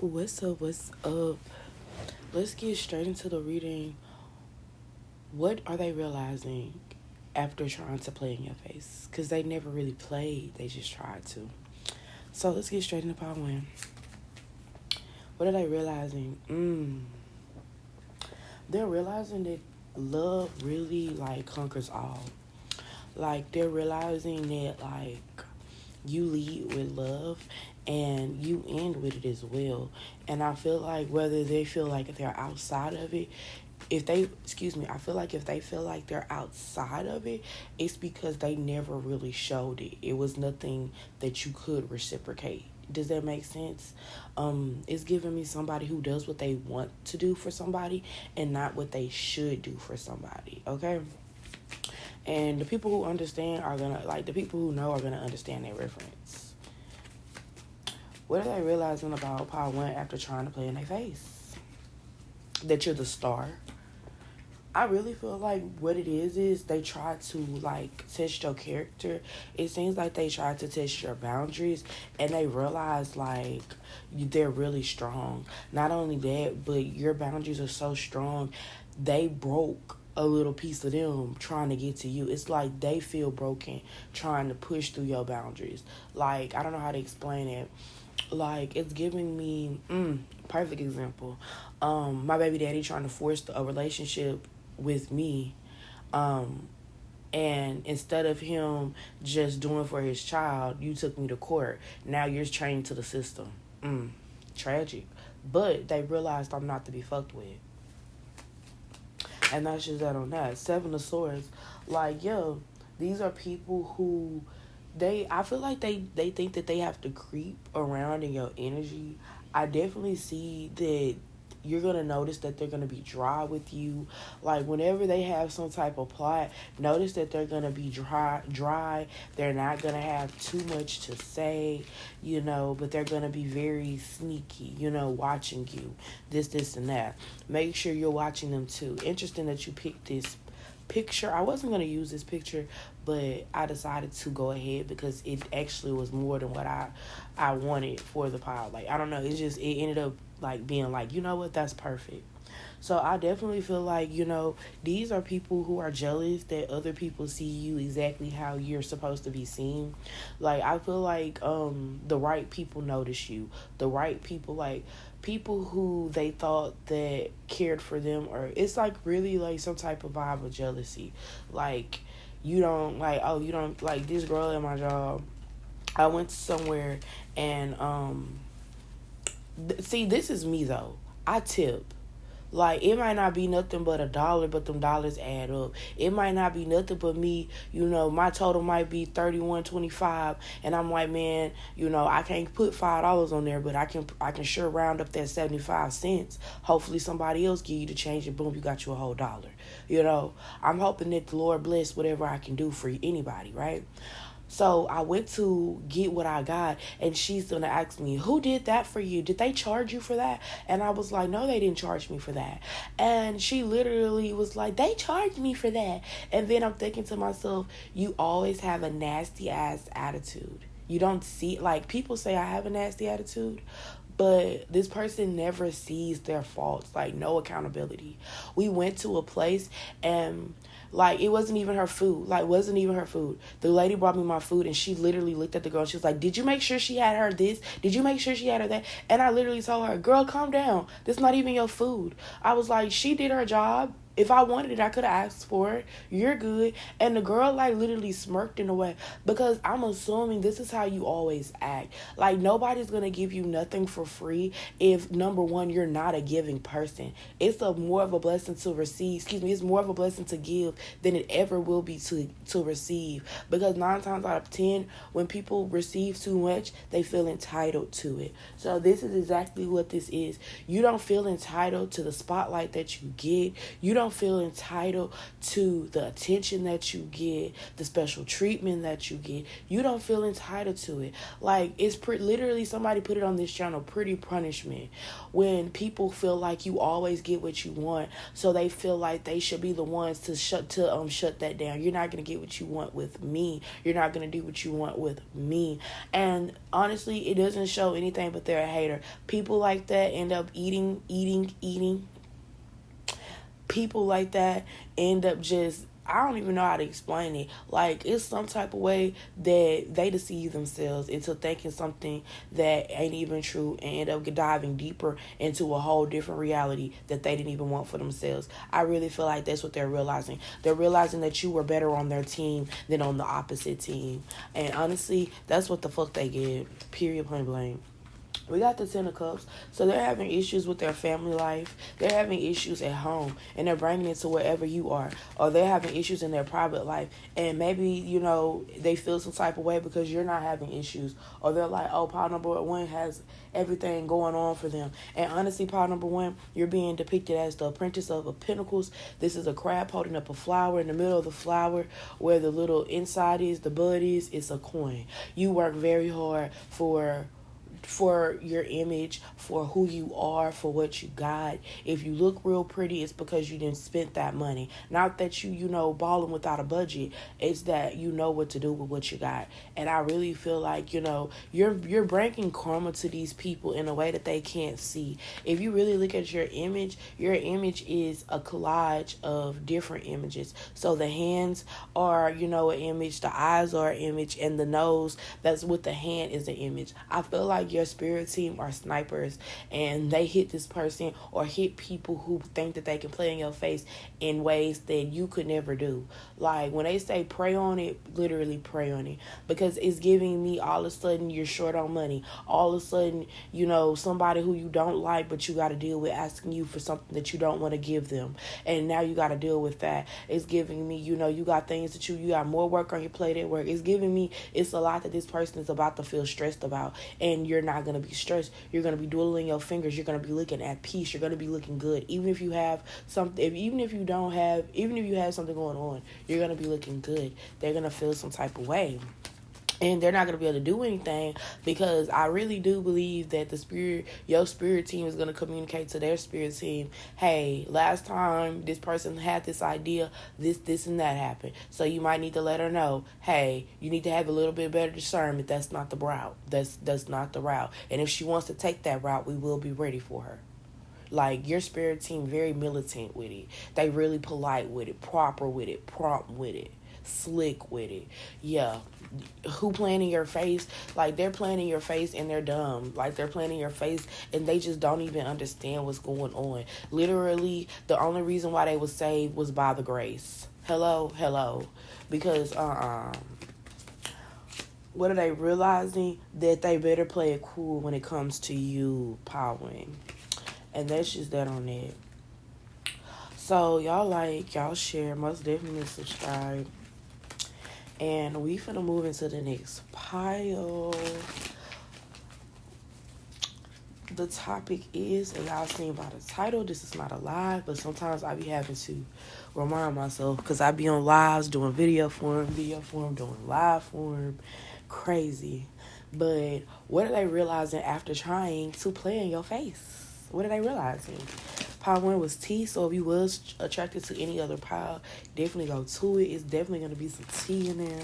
What's up? What's up? Let's get straight into the reading. What are they realizing after trying to play in your face? Because they never really played, they just tried to. So let's get straight into part one. What are they realizing? They're realizing that love really, conquers all. They're realizing that, you lead with love and you end with it as well. And I feel like whether they feel like they're outside of it, I feel like if they feel like they're outside of it, it's because they never really showed it. It was nothing that you could reciprocate. Does that make sense? It's giving me somebody who does what they want to do for somebody and not what they should do for somebody, okay? And the people who understand are gonna, the people who know are gonna understand that reference. What are they realizing about part one after trying to play in their face? That you're the star. I really feel like what it is they try to, test your character. It seems like they try to test your boundaries, and they realize, they're really strong. Not only that, but your boundaries are so strong, they broke a little piece of them trying to get to you. It's like they feel broken trying to push through your boundaries. I don't know how to explain it. It's giving me perfect example. My baby daddy trying to force a relationship with me, and instead of him just doing for his child, you took me to court. Now you're chained to the system. Tragic. But they realized I'm not to be fucked with. And that's just that on that. Seven of Swords. These are people who I feel like they think that they have to creep around in your energy. I definitely see that you're going to notice that they're going to be dry with you. Whenever they have some type of plot, notice that they're going to be dry. They're not going to have too much to say, but they're going to be very sneaky, watching you, this, and that. Make sure you're watching them too. Interesting that you picked this picture. I wasn't going to use this picture, but I decided to go ahead because it actually was more than what I wanted for the pile. I don't know. It ended up being you know what, that's perfect. So I definitely feel like, these are people who are jealous that other people see you exactly how you're supposed to be seen. I feel like the right people notice you. The right people, people who they thought that cared for them, or it's really some type of vibe of jealousy. You don't you don't this girl at my job. I went somewhere and see, this is me though. I tip. It might not be nothing but $1, but them dollars add up. It might not be nothing but me, my total might be $31.25, and I'm like, man, I can't put $5 on there, but I can sure round up that 75 cents. Hopefully somebody else give you the change, and boom, you got you a whole dollar. I'm hoping that the Lord bless whatever I can do for anybody, right? So I went to get what I got, and she's going to ask me, who did that for you? Did they charge you for that? And I was like, no, they didn't charge me for that. And she literally was like, they charged me for that. And then I'm thinking to myself, you always have a nasty ass attitude. You don't see, people say I have a nasty attitude, but this person never sees their faults, no accountability. We went to a place and it wasn't even her food. Wasn't even her food. The lady brought me my food, and she literally looked at the girl. And she was like, did you make sure she had her this? Did you make sure she had her that? And I literally told her, girl, calm down. This not even your food. I was like, she did her job. If I wanted it, I could have asked for it. You're good. And the girl, literally smirked in a way, because I'm assuming this is how you always act. Nobody's going to give you nothing for free if, number one, you're not a giving person. It's more of a blessing to receive. It's more of a blessing to give than it ever will be to receive. Because 9 times out of 10, when people receive too much, they feel entitled to it. So this is exactly what this is. You don't feel entitled to the spotlight that you get. You don't don't feel entitled to the attention that you get, the special treatment that you get. You don't feel entitled to it. Like, it's literally, somebody put it on this channel, pretty punishment, when people feel like you always get what you want, so they feel like they should be the ones to shut that down. You're not going to get what you want with me. You're not going to do what you want with me. And honestly, it doesn't show anything but they're a hater. People like that end up eating. People like that end up just, I don't even know how to explain it. Like, it's some type of way that they deceive themselves into thinking something that ain't even true, and end up diving deeper into a whole different reality that they didn't even want for themselves. I really feel like that's what they're realizing. They're realizing that you were better on their team than on the opposite team. And honestly, that's what the fuck they get. Period, plain blank. We got the 10 of Cups. So they're having issues with their family life. They're having issues at home. And they're bringing it to wherever you are. Or they're having issues in their private life. And maybe, you know, they feel some type of way because you're not having issues. Or they're like, oh, pile number one has everything going on for them. And honestly, pile number one, you're being depicted as the Apprentice of Pentacles. This is a crab holding up a flower. In the middle of the flower, where the little inside is, the bud is, it's a coin. You work very hard for your image, for who you are, for what you got. If you look real pretty, it's because you didn't spend that money. Not that you know, balling without a budget. It's that you know what to do with what you got. And I really feel like, you know, you're bringing karma to these people in a way that they can't see. If you really look at your image is a collage of different images. So the hands are, you know, an image, the eyes are an image, and the nose that's with the hand is an image. I feel like your spirit team are snipers, and they hit this person or hit people who think that they can play in your face in ways that you could never do. Like, when they say pray on it, literally pray on it, because it's giving me all of a sudden you're short on money. All of a sudden, you know, somebody who you don't like but you got to deal with asking you for something that you don't want to give them, and now you got to deal with that. It's giving me, you know, you got things that you got more work on your plate at work. It's giving me, it's a lot that this person is about to feel stressed about, and you're not going to be stressed. You're going to be dwindling your fingers. You're going to be looking at peace. You're going to be looking good. Even if you have something, even if you have something going on, you're going to be looking good. They're going to feel some type of way. And they're not going to be able to do anything, because I really do believe that your spirit team is going to communicate to their spirit team, hey, last time this person had this idea, this, and that happened. So you might need to let her know, hey, you need to have a little bit better discernment. That's not the route. That's not the route. And if she wants to take that route, we will be ready for her. Like, your spirit team, very militant with it. They really polite with it, proper with it, prompt with it, slick with it. Yeah. Who playing in your face? Like, they're playing in your face and they're dumb. Like, they're playing in your face and they just don't even understand what's going on. Literally, the only reason why they was saved was by the grace. Hello. Because, what are they realizing? That they better play it cool when it comes to you, powering. And that's just that on that. So, y'all share, most definitely subscribe. And we finna move into the next pile. The topic is, and y'all seen by the title, this is not a live, but sometimes I be having to remind myself, because I be on lives doing video form, doing live form, crazy. But what are they realizing after trying to play in your face? What are they realizing? Pile 1 was tea, so if you was attracted to any other pile, definitely go to it. It's definitely going to be some tea in there.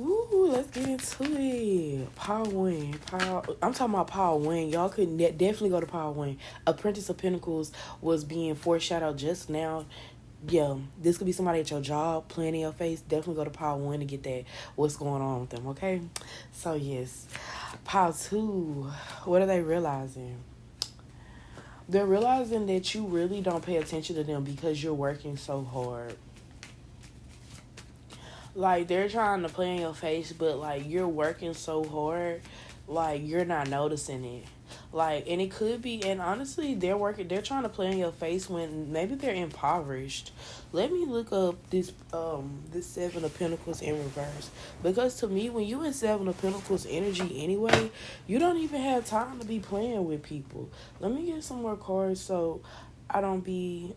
Ooh, let's get into it. Pile 1. I'm talking about pile 1. Y'all could definitely go to pile 1. Apprentice of Pentacles was being foreshadowed just now. Yeah, this could be somebody at your job playing in your face. Definitely go to pile 1 to get that, what's going on with them, okay? So, yes. Pile 2. What are they realizing? They're realizing that you really don't pay attention to them because you're working so hard. Like, they're trying to play in your face, but, like, you're working so hard, like, you're not noticing it. Like, and it could be, and honestly, they're trying to play in your face when maybe they're impoverished. Let me look up this 7 of Pentacles in reverse. Because to me, when you in 7 of Pentacles energy anyway, you don't even have time to be playing with people. Let me get some more cards. So, I don't be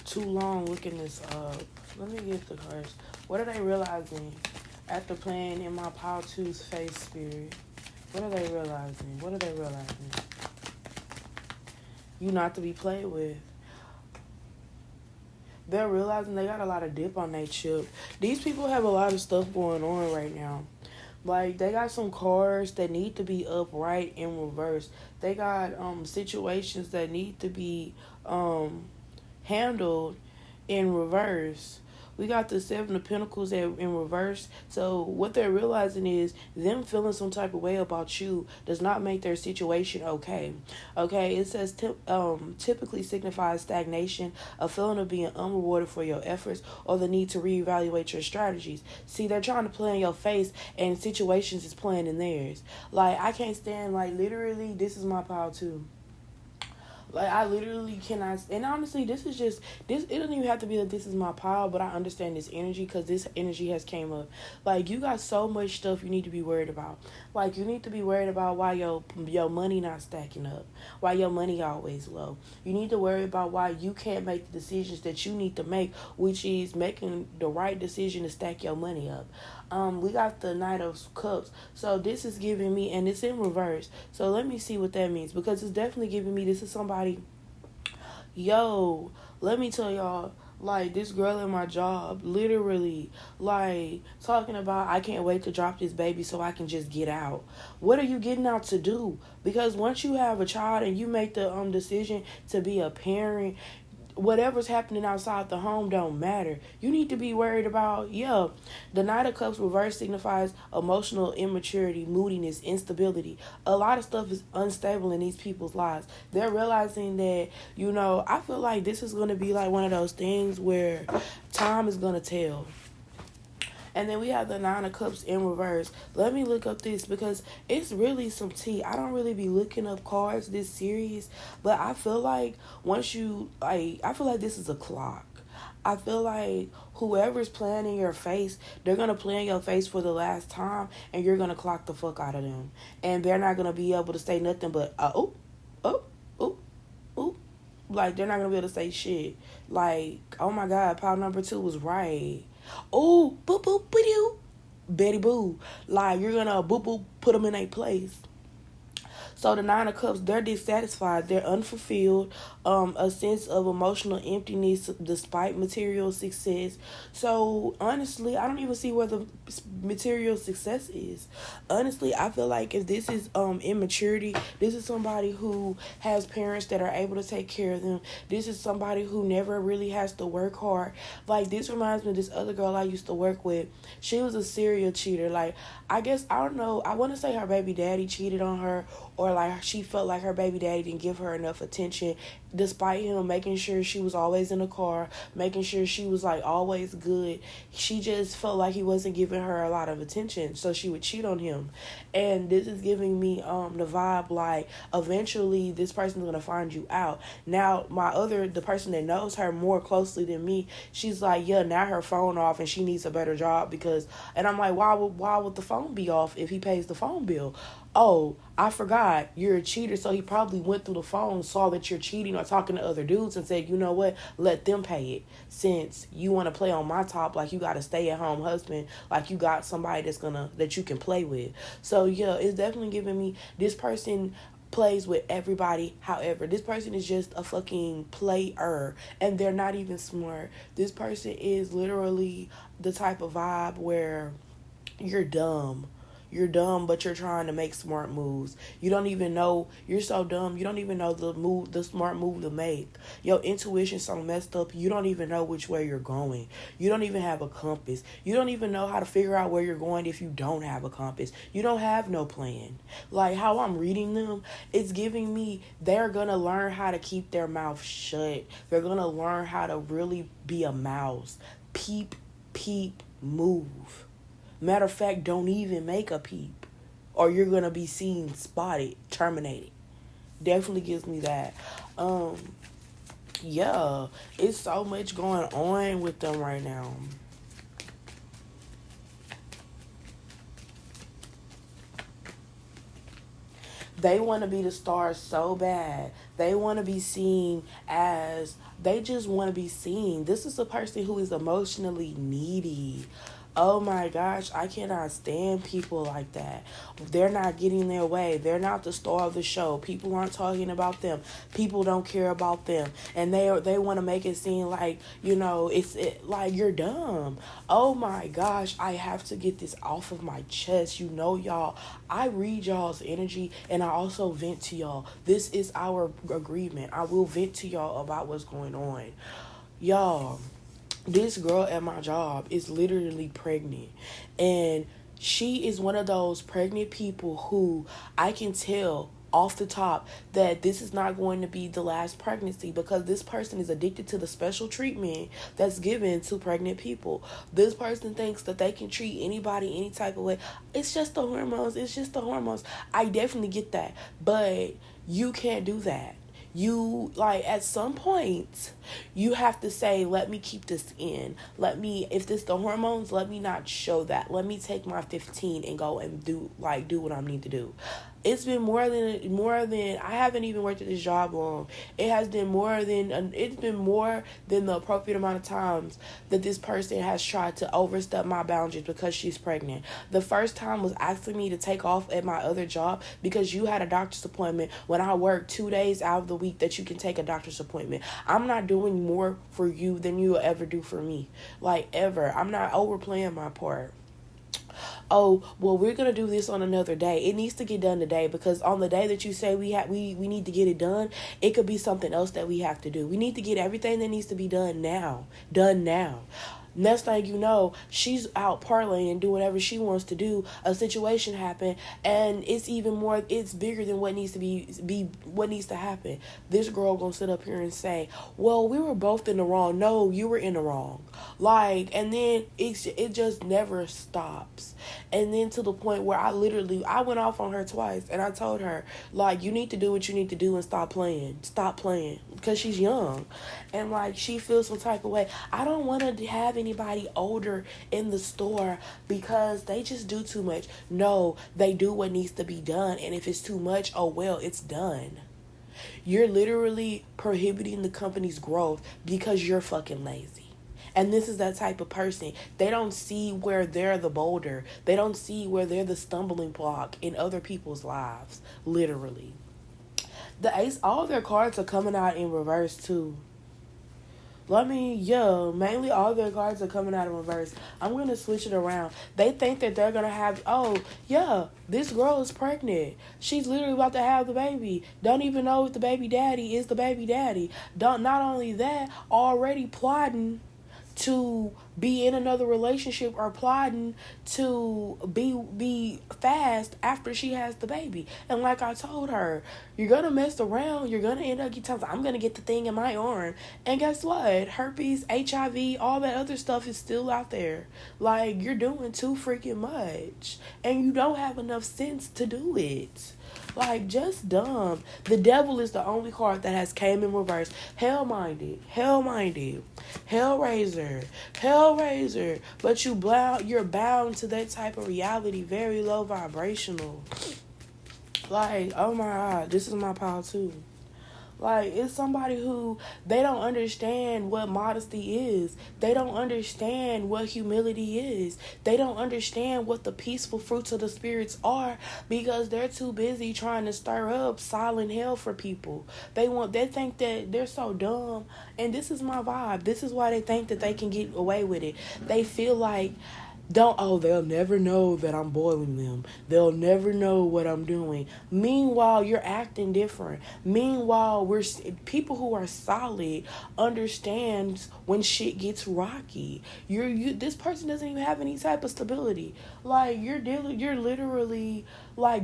too long looking this up. Let me get the cards. What are they realizing after playing in my Pile 2's face, Spirit? What are they realizing? What are they realizing? You not to be played with. They're realizing they got a lot of dip on their chip. These people have a lot of stuff going on right now. Like, they got some cars that need to be upright in reverse. They got situations that need to be handled in reverse. We got the Seven of Pentacles in reverse. So what they're realizing is them feeling some type of way about you does not make their situation okay. Okay, it says typically signifies stagnation, a feeling of being unrewarded for your efforts, or the need to reevaluate your strategies. See, they're trying to play in your face, and situations is playing in theirs. Like, I can't stand, like, literally, this is my pile too. Like, I literally cannot, and honestly, this, it doesn't even have to be that this is my pile, but I understand this energy, because this energy has came up. Like, you got so much stuff you need to be worried about. Like, you need to be worried about why your money not stacking up, why your money always low. You need to worry about why you can't make the decisions that you need to make, which is making the right decision to stack your money up. We got the Knight of Cups. So this is giving me, and it's in reverse. So let me see what that means, because it's definitely giving me, this is somebody, yo, let me tell y'all, like, this girl in my job, literally, like, talking about, I can't wait to drop this baby so I can just get out. What are you getting out to do? Because once you have a child and you make the decision to be a parent, whatever's happening outside the home don't matter. You need to be worried about, the Knight of Cups reverse signifies emotional immaturity, moodiness, instability. A lot of stuff is unstable in these people's lives. They're realizing that, I feel like this is going to be like one of those things where time is going to tell. And then we have the Nine of Cups in reverse. Let me look up this, because it's really some tea. I don't really be looking up cards this serious, but I feel like I feel like this is a clock. I feel like whoever's playing in your face, they're going to play in your face for the last time, and you're going to clock the fuck out of them. And they're not going to be able to say nothing but, oh. Like, they're not going to be able to say shit. Like, oh my God, pile number 2 was right. Oh, boop, boop, boop, Betty Boo. Like, you're going to boop, boop, put them in a place. So the Nine of Cups, they're dissatisfied. They're unfulfilled. A sense of emotional emptiness despite material success. So honestly, I don't even see where the material success is. Honestly, I feel like if this is immaturity, this is somebody who has parents that are able to take care of them. This is somebody who never really has to work hard. Like, this reminds me of this other girl I used to work with. She was a serial cheater. Like, I guess, I don't know, I want to say her baby daddy cheated on her, or like she felt like her baby daddy didn't give her enough attention, despite him making sure she was always in the car, making sure she was like always good. She just felt like he wasn't giving her a lot of attention, so she would cheat on him. And this is giving me the vibe like eventually this person's gonna find you out. Now the person that knows her more closely than me, she's like, now her phone off and she needs a better job, because, and I'm like, why would the phone be off if he pays the phone bill? Oh, I forgot, you're a cheater, so he probably went through the phone, saw that you're cheating or talking to other dudes, and said, you know what, let them pay it, since you want to play on my top, like you got a stay-at-home husband, like you got somebody that you can play with. So it's definitely giving me, this person plays with everybody. However, this person is just a fucking player, and they're not even smart. This person is literally the type of vibe where you're dumb. You're dumb, but you're trying to make smart moves. You don't even know. You're so dumb. You don't even know the smart move to make. Your intuition's so messed up. You don't even know which way you're going. You don't even have a compass. You don't even know how to figure out where you're going if you don't have a compass. You don't have no plan. Like, how I'm reading them, it's giving me they're going to learn how to keep their mouth shut. They're going to learn how to really be a mouse. Peep, move. Matter of fact, don't even make a peep, or you're going to be seen, spotted, terminated. Definitely gives me that. It's so much going on with them right now. They want to be the star so bad. They want to be seen as, they just want to be seen. This is a person who is emotionally needy. Oh my gosh, I cannot stand people like that. They're not getting their way. They're not the star of the show. People aren't talking about them. People don't care about them, and they want to make it seem like, like you're dumb. Oh my gosh, I have to get this off of my chest. Y'all, I read y'all's energy, and I also vent to y'all. This is our agreement. I will vent to y'all about what's going on, y'all. This girl at my job is literally pregnant, and she is one of those pregnant people who I can tell off the top that this is not going to be the last pregnancy, because this person is addicted to the special treatment that's given to pregnant people. This person thinks that they can treat anybody any type of way. It's just the hormones. It's just the hormones. I definitely get that, but you can't do that. At some point, you have to say, let me keep this in. If this the hormones, let me not show that. Let me take my 15 and go and do what I need to do. It's been more than I haven't even worked at this job long. It's been more than the appropriate amount of times that this person has tried to overstep my boundaries because she's pregnant. The first time was asking me to take off at my other job because you had a doctor's appointment when I work 2 days out of the week that you can take a doctor's appointment. I'm not doing more for you than you will ever do for me. Ever. I'm not overplaying my part. Oh, well, we're going to do this on another day. It needs to get done today, because on the day that you say we need to get it done, it could be something else that we have to do. We need to get everything that needs to be done now. Next thing you know, she's out parlaying, doing whatever she wants to do. A situation happened, and it's bigger than what needs to happen. This girl gonna sit up here and say, well, we were both in the wrong. No, you were in the wrong. And then it just never stops. And then to the point where I went off on her twice, and I told her, you need to do what you need to do and stop playing, because she's young, and she feels some type of way. I don't want to have anybody older in the store because they just do too much. No, they do what needs to be done, and if it's too much, oh well, it's done. You're literally prohibiting the company's growth because you're fucking lazy. And this is that type of person. They don't see where they're the boulder. They don't see where they're the stumbling block in other people's lives. Literally. The ace, all their cards are coming out in reverse too. Mainly all their cards are coming out in reverse. I'm going to switch it around. They think that they're going to have, this girl is pregnant. She's literally about to have the baby. Don't even know if the baby daddy is the baby daddy. Not only that, already plotting to be in another relationship or plotting to be fast after she has the baby. And like I told her, you're going to mess around. You're going to end up getting times. I'm going to get the thing in my arm. And guess what? Herpes, HIV, all that other stuff is still out there. You're doing too freaking much. And you don't have enough sense to do it. Just dumb. The devil is the only card that has came in reverse. Hell-minded. Hellraiser. But you're bound to that type of reality. Very low vibrational. Oh my God, this is my pile too. It's somebody who, they don't understand what modesty is. They don't understand what humility is. They don't understand what the peaceful fruits of the spirits are, because they're too busy trying to stir up silent hell for people. They think that they're so dumb, and this is my vibe. This is why they think that they can get away with it. They feel like, they'll never know that I'm boiling them. They'll never know what I'm doing. Meanwhile, you're acting different. Meanwhile, people who are solid understands when shit gets rocky. This person doesn't even have any type of stability. You're literally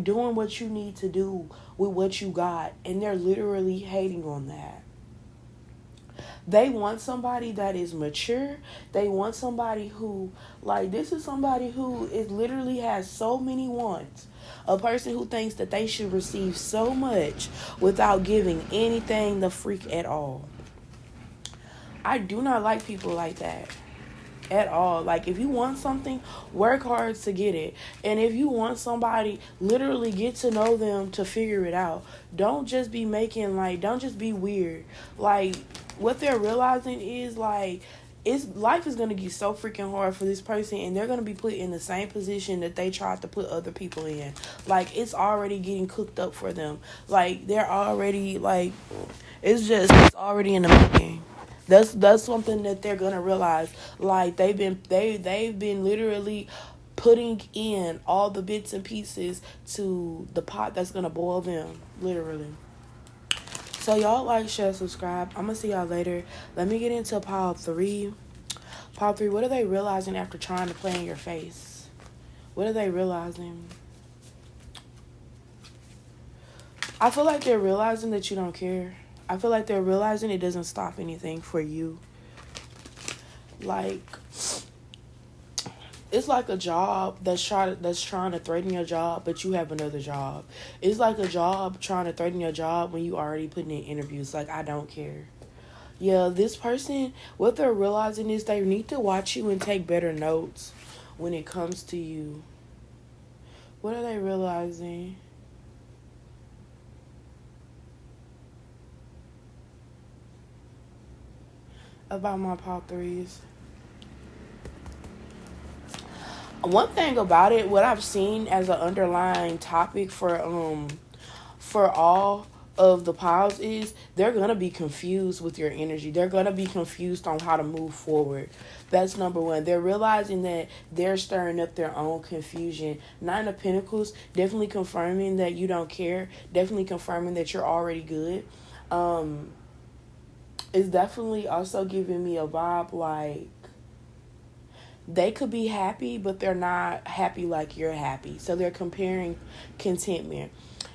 doing what you need to do with what you got, and they're literally hating on that. They want somebody that is mature. They want somebody who, this is somebody who literally has so many wants. A person who thinks that they should receive so much without giving anything the freak at all. I do not like people like that. at all. Like, if you want something, work hard to get it. And if you want somebody, literally get to know them to figure it out. Don't just be making, like, don't just be weird. Like, what they're realizing is, like, life is gonna get so freaking hard for this person, and they're gonna be put in the same position that they tried to put other people in. Like, it's already getting cooked up for them. Like, they're already, like, it's already in the making. That's something that they're gonna realize. Like, they've been literally putting in all the bits and pieces to the pot that's gonna boil them, literally. So y'all, like, share, subscribe. I'm gonna see y'all later. Let me get into pile 3. Pile 3, what are they realizing after trying to play in your face? What are they realizing? I feel like they're realizing that you don't care. I feel like they're realizing it doesn't stop anything for you. Like, it's like a job that's trying to threaten your job, but you have another job. It's like a job trying to threaten your job when you already putting in interviews. Like, I don't care. Yeah, this person, what they're realizing is they need to watch you and take better notes when it comes to you. What are they realizing? About my pop 3s. One thing about it, what I've seen as an underlying topic for all of the piles is they're gonna be confused with your energy. They're gonna be confused on how to move forward. That's number one. They're realizing that they're stirring up their own confusion. Nine of Pentacles, definitely confirming that you don't care. Definitely confirming that you're already good. It's definitely also giving me a vibe like they could be happy, but they're not happy like you're happy. So they're comparing contentment.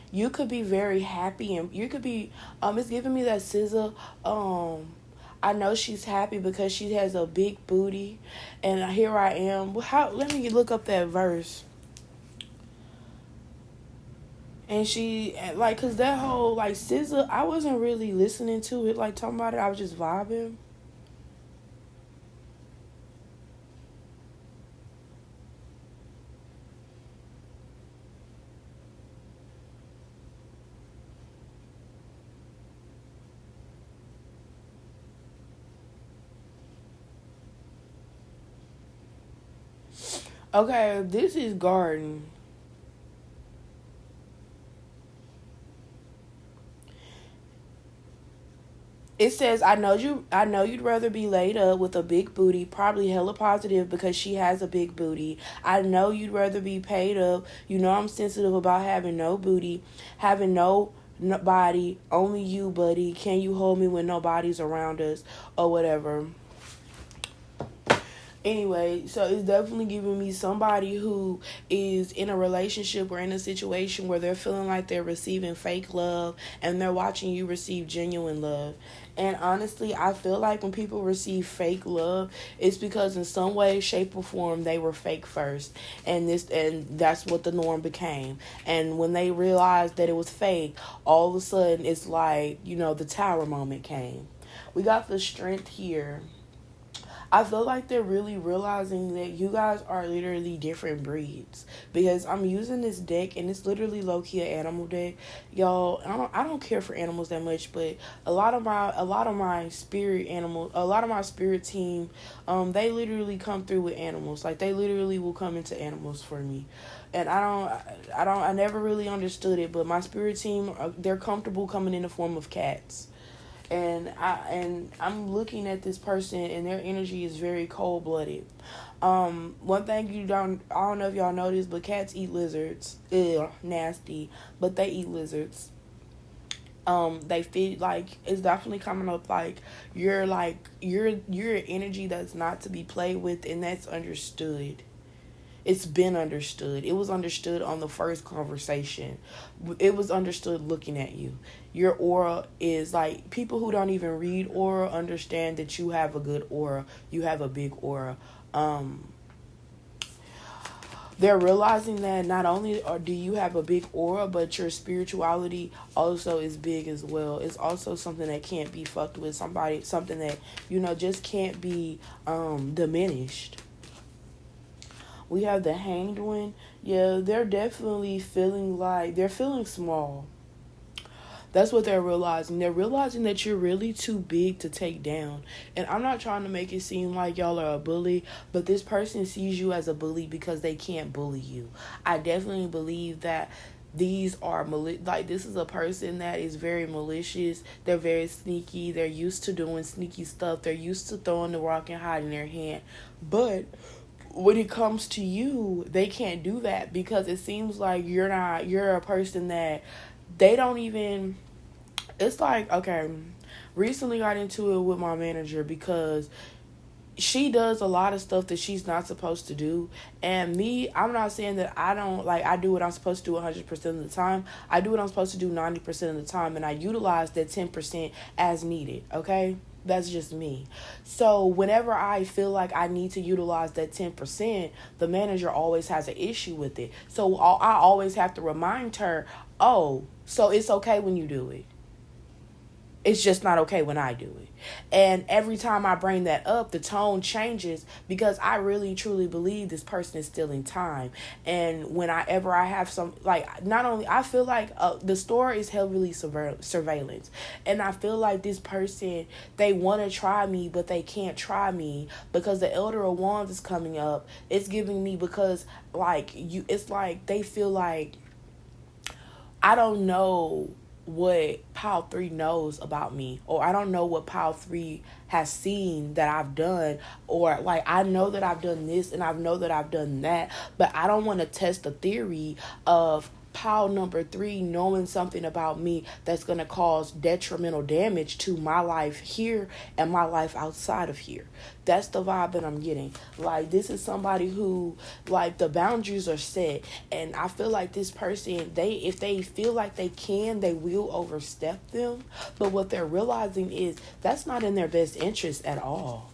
You could be very happy, and you could be, it's giving me that scissor. I know she's happy because she has a big booty, and here I am. Let me look up that verse. And she, like, cause that whole, like, scissor, I wasn't really listening to it, like, talking about it. I was just vibing. Okay, this is garden. It says, I know you'd rather be laid up with a big booty, probably hella positive because she has a big booty. I know you'd rather be paid up. You know I'm sensitive about having no booty, having no body, only you, buddy. Can you hold me when nobody's around us or whatever? Anyway, so it's definitely giving me somebody who is in a relationship or in a situation where they're feeling like they're receiving fake love and they're watching you receive genuine love. And honestly, I feel like when people receive fake love, it's because in some way, shape, or form they were fake first, and that's what the norm became. And when they realized that it was fake, all of a sudden it's like, the tower moment came. We got the Strength here. I feel like they're really realizing that you guys are literally different breeds, because I'm using this deck and it's literally low-key an animal deck. Y'all, I don't care for animals that much, but a lot of my spirit animals, a lot of my spirit team, they literally come through with animals. Like, they literally will come into animals for me. And I never really understood it, but my spirit team, they're comfortable coming in the form of cats. And I'm looking at this person, and their energy is very cold-blooded. One thing I don't know if y'all know this, but cats eat lizards. Ew, nasty. But they eat lizards. They feed, like, it's definitely coming up like you're an energy that's not to be played with, and that's understood. It's been understood. It was understood on the first conversation. It was understood looking at you. Your aura is like, people who don't even read aura understand that you have a good aura. You have a big aura. They're realizing that not only or do you have a big aura, but your spirituality also is big as well. It's also something that can't be fucked with. Something that just can't be diminished. We have the Hanged One. Yeah, they're definitely feeling like they're feeling small. That's what they're realizing. They're realizing that you're really too big to take down. And I'm not trying to make it seem like y'all are a bully, but this person sees you as a bully because they can't bully you. I definitely believe that these are this is a person that is very malicious. They're very sneaky. They're used to doing sneaky stuff. They're used to throwing the rock and hiding their hand. But when it comes to you, they can't do that because it seems like you're a person that they don't even. It's like, okay, recently got into it with my manager because she does a lot of stuff that she's not supposed to do. And me, I'm not saying that I don't, I do what I'm supposed to do 100% of the time. I do what I'm supposed to do 90% of the time, and I utilize that 10% as needed, okay? That's just me. So whenever I feel like I need to utilize that 10%, the manager always has an issue with it. So I always have to remind her, oh, so it's okay when you do it. It's just not okay when I do it. And every time I bring that up, the tone changes because I really truly believe this person is stealing time. And whenever I have some, not only, I feel like the store is heavily surveillance. And I feel like this person, they want to try me, but they can't try me because the Elder of Wands is coming up. It's giving me because, it's like they feel like, I don't know what Pile 3 knows about me, or I don't know what Pile 3 has seen that I've done, or I know that I've done this and I know that I've done that, but I don't want to test the theory of Pile number 3 knowing something about me that's going to cause detrimental damage to my life here and my life outside of here. That's the vibe that I'm getting. This is somebody who, the boundaries are set. And I feel like this person, if they feel like they can, they will overstep them. But what they're realizing is that's not in their best interest at all.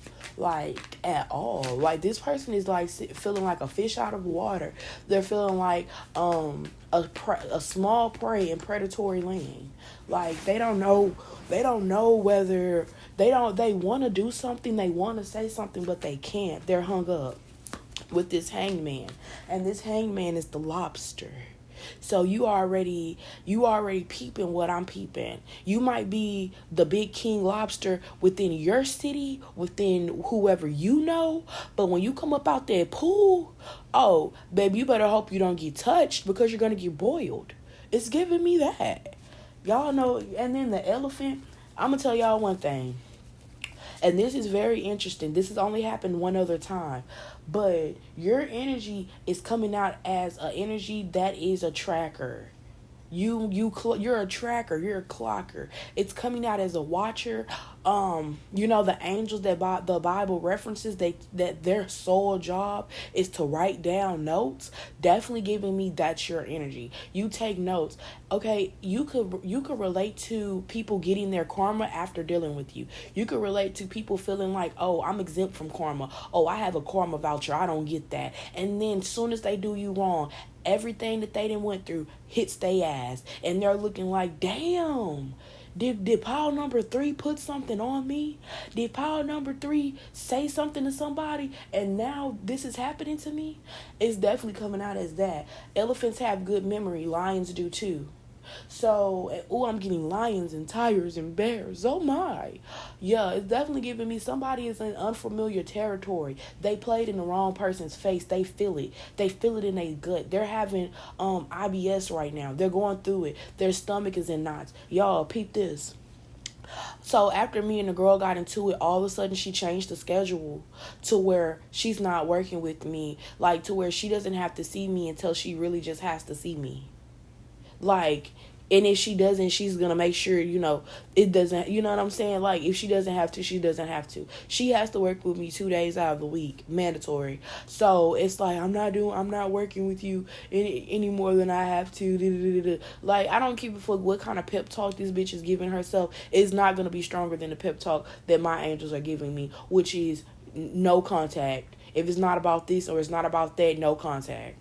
At all. This person is feeling like a fish out of water. They're feeling like a small prey in predatory land. They don't know whether they want to do something, they want to say something, but they can't. They're hung up with this hangman, and this hangman is the lobster. So you already peeping what I'm peeping. You might be the big king lobster within your city, within whoever you know, but when you come up out that pool, oh, baby, you better hope you don't get touched because you're going to get boiled. It's giving me that. Y'all know, and then the elephant, I'm going to tell y'all one thing. And this is very interesting. This has only happened one other time. But your energy is coming out as an energy that is a tracker. You're a tracker. You're a clocker. It's coming out as a watcher. The angels that the Bible references, that their sole job is to write down notes. Definitely giving me that's your energy. You take notes. Okay, you could relate to people getting their karma after dealing with you. You could relate to people feeling like, oh, I'm exempt from karma. Oh, I have a karma voucher. I don't get that. And then as soon as they do you wrong, everything that they done went through hits their ass. And they're looking like, damn, did Pile number 3 put something on me? Did Pile number 3 say something to somebody? And now this is happening to me? It's definitely coming out as that. Elephants have good memory. Lions do too. So, I'm getting lions and tigers and bears. Oh my. Yeah, it's definitely giving me somebody is in unfamiliar territory. They played in the wrong person's face. They feel it. They feel it in their gut. They're having IBS right now. They're going through it. Their stomach is in knots. Y'all, peep this. So after me and the girl got into it, all of a sudden she changed the schedule to where she's not working with me. To where she doesn't have to see me until she really just has to see me. And if she doesn't, she's going to make sure, it doesn't, you know what I'm saying? If she doesn't have to, she doesn't have to. She has to work with me 2 days out of the week, mandatory. So it's I'm not working with you any more than I have to. I don't give a fuck what kind of pep talk this bitch is giving herself. It's not going to be stronger than the pep talk that my angels are giving me, which is no contact. If it's not about this or it's not about that, no contact.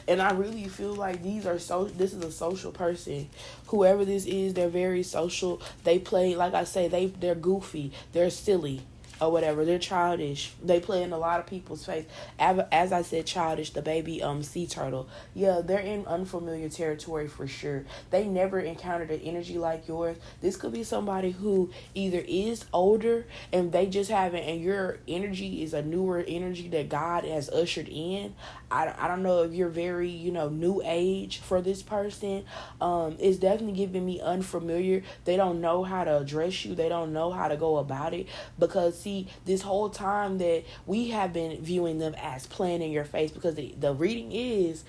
And I really feel like this is a social person. Whoever this is, they're very social. They play, like I say, they're goofy, they're silly, or whatever. They're childish. They play in a lot of people's face. As I said, childish, the baby sea turtle. Yeah, they're in unfamiliar territory for sure. They never encountered an energy like yours. This could be somebody who either is older and they just haven't, and your energy is a newer energy that God has ushered in. I don't know if you're very, new age for this person. It's definitely giving me unfamiliar. They don't know how to address you. They don't know how to go about it. Because, see, this whole time that we have been viewing them as playing in your face, because the reading is,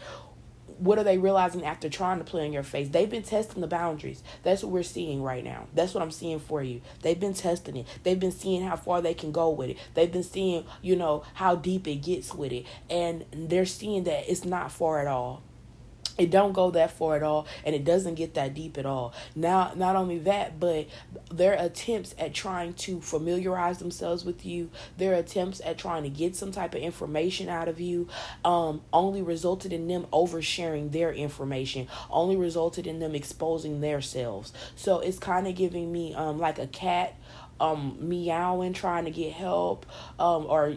what are they realizing after trying to play in your face? They've been testing the boundaries. That's what we're seeing right now. That's what I'm seeing for you. They've been testing it. They've been seeing how far they can go with it. They've been seeing, how deep it gets with it. And they're seeing that it's not far at all. It don't go that far at all, and it doesn't get that deep at all. Now, not only that, but their attempts at trying to familiarize themselves with you, their attempts at trying to get some type of information out of you, only resulted in them oversharing their information, only resulted in them exposing themselves. So it's kind of giving me like a cat meowing, trying to get help, or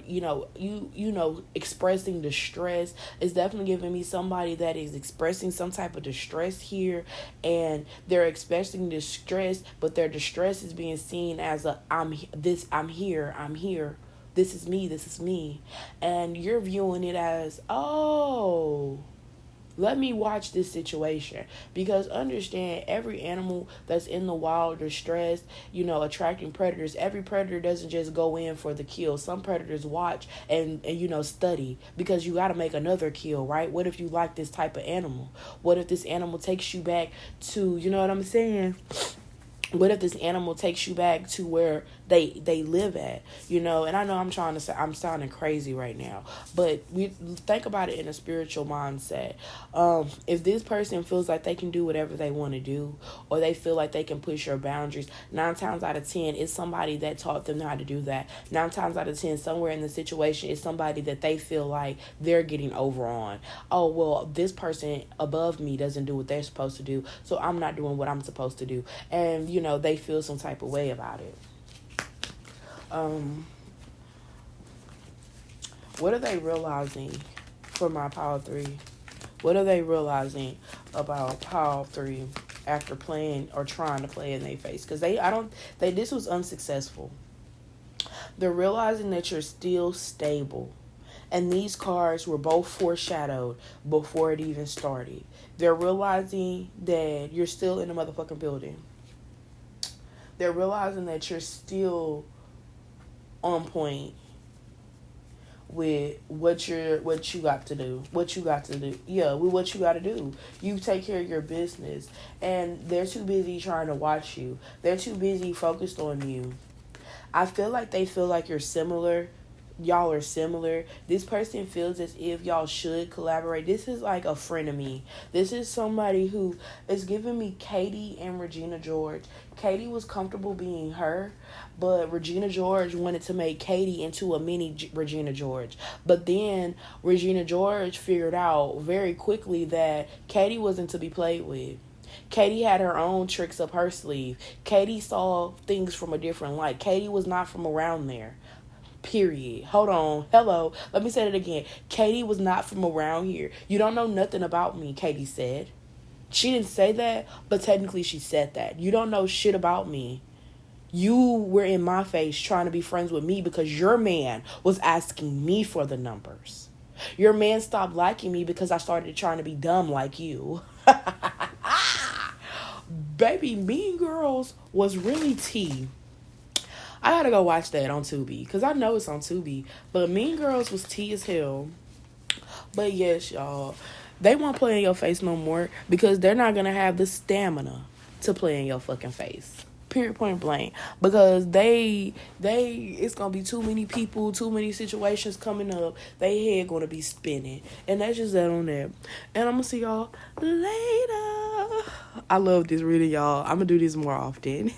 expressing distress. Is definitely giving me somebody that is expressing some type of distress here, and they're expressing distress, but their distress is being seen as I'm here, this is me, and you're viewing it as, oh, let me watch this situation. Because understand, every animal that's in the wild or stressed, attracting predators, every predator doesn't just go in for the kill. Some predators watch and study, because you got to make another kill, right? What if you like this type of animal? What if this animal takes you back to, you know what I'm saying? What if this animal takes you back to where they live at, and I know I'm trying to say, I'm sounding crazy right now, but we think about it in a spiritual mindset. If this person feels like they can do whatever they want to do, or they feel like they can push your boundaries, 9 times out of 10, it's somebody that taught them how to do that. 9 times out of 10, somewhere in the situation, is somebody that they feel like they're getting over on. Oh, well, this person above me doesn't do what they're supposed to do, so I'm not doing what I'm supposed to do. And, they feel some type of way about it. What are they realizing for my pile 3? What are they realizing about pile 3 after playing or trying to play in their face? Because this was unsuccessful. They're realizing that you're still stable. And these cards were both foreshadowed before it even started. They're realizing that you're still in the motherfucking building. They're realizing that you're still on point with what you got to do. Yeah, with what you got to do. You take care of your business. And they're too busy trying to watch you. They're too busy focused on you. I feel like they feel like you're similar. Y'all are similar. This person feels as if y'all should collaborate. This is like a friend of me. This is somebody who is giving me Katie and Regina George. Katie was comfortable being her, but Regina George wanted to make Katie into a mini Regina George. But then Regina George figured out very quickly that Katie wasn't to be played with. Katie had her own tricks up her sleeve. Katie saw things from a different light. Katie was not from around there. Period. Hold on. Hello. Let me say it again. Katie was not from around here. You don't know nothing about me, Katie said. She didn't say that, but technically she said that. You don't know shit about me. You were in my face trying to be friends with me because your man was asking me for the numbers. Your man stopped liking me because I started trying to be dumb like you. Baby, Mean Girls was really tea. I gotta go watch that on Tubi, because I know it's on Tubi. But Mean Girls was tea as hell. But yes, y'all, they won't play in your face no more, because they're not gonna have the stamina to play in your fucking face. Period, point blank. Because it's gonna be too many people, too many situations coming up. They head gonna be spinning. And that's just that on that. And I'm gonna see y'all later. I love this reading, y'all. I'm gonna do this more often.